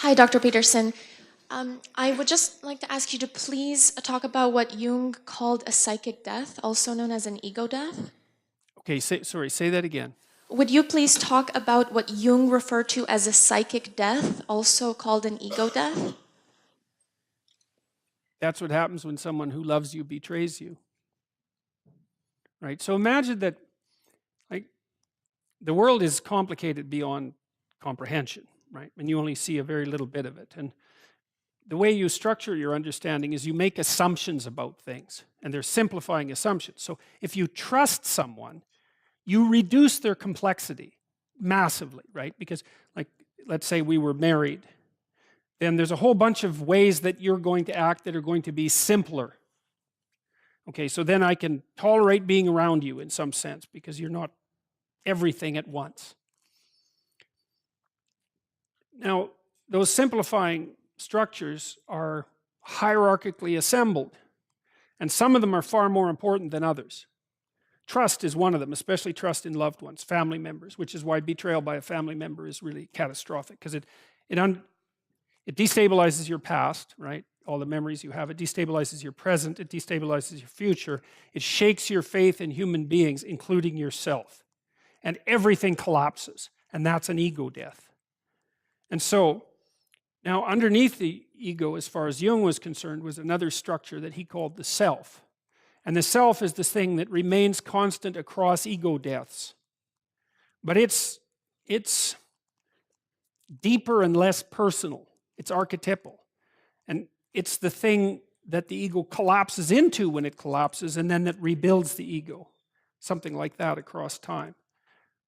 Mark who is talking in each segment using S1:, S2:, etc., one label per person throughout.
S1: Hi, Dr. Peterson. I would just like to ask you to please talk about what Jung called a psychic death, also known as an ego death.
S2: Okay, say that again.
S1: Would you please talk about what Jung referred to as a psychic death, also called an ego death?
S2: That's what happens when someone who loves you betrays you, right? So imagine that, like, the world is complicated beyond comprehension, right? And you only see a very little bit of it. And the way you structure your understanding is you make assumptions about things, and they're simplifying assumptions. So if you trust someone, you reduce their complexity massively, right? Because, like, let's say we were married, then there's a whole bunch of ways that you're going to act that are going to be simpler. Okay, so then I can tolerate being around you in some sense because you're not everything at once. Now, those simplifying structures are hierarchically assembled, and some of them are far more important than others. Trust is one of them, especially trust in loved ones, family members, which is why betrayal by a family member is really catastrophic, because it destabilizes your past, right? All the memories you have. It destabilizes your present. It destabilizes your future. It shakes your faith in human beings, including yourself. And everything collapses. And that's an ego death. And so, now underneath the ego, as far as Jung was concerned, was another structure that he called the self. And the self is this thing that remains constant across ego deaths. But it's deeper and less personal. It's archetypal. And it's the thing that the ego collapses into when it collapses, and then it rebuilds the ego. Something like that across time.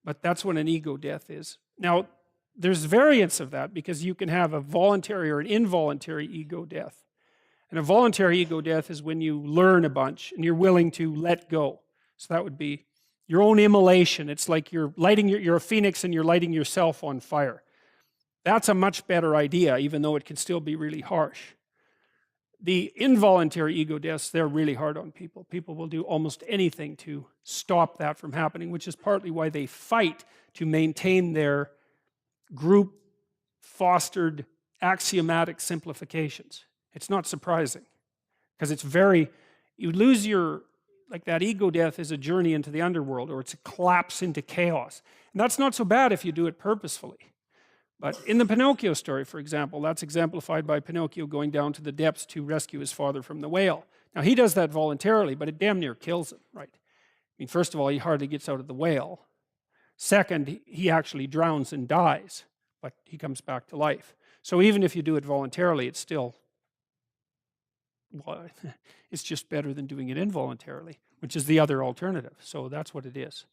S2: But that's what an ego death is. Now, there's variants of that because you can have a voluntary or an involuntary ego death. And a voluntary ego death is when you learn a bunch and you're willing to let go. So that would be your own immolation. It's like you're a phoenix and you're lighting yourself on fire. That's a much better idea, even though it can still be really harsh. The involuntary ego deaths, they're really hard on people. People will do almost anything to stop that from happening, which is partly why they fight to maintain their group fostered axiomatic simplifications. It's not surprising because you lose like that ego death is a journey into the underworld, or it's a collapse into chaos. And that's not so bad if you do it purposefully. But in the Pinocchio story, for example, that's exemplified by Pinocchio going down to the depths to rescue his father from the whale. Now, he does that voluntarily, but it damn near kills him, right? I mean, first of all, he hardly gets out of the whale. Second, he actually drowns and dies, but he comes back to life. So even if you do it voluntarily, it's still, well, it's just better than doing it involuntarily, which is the other alternative. So that's what it is.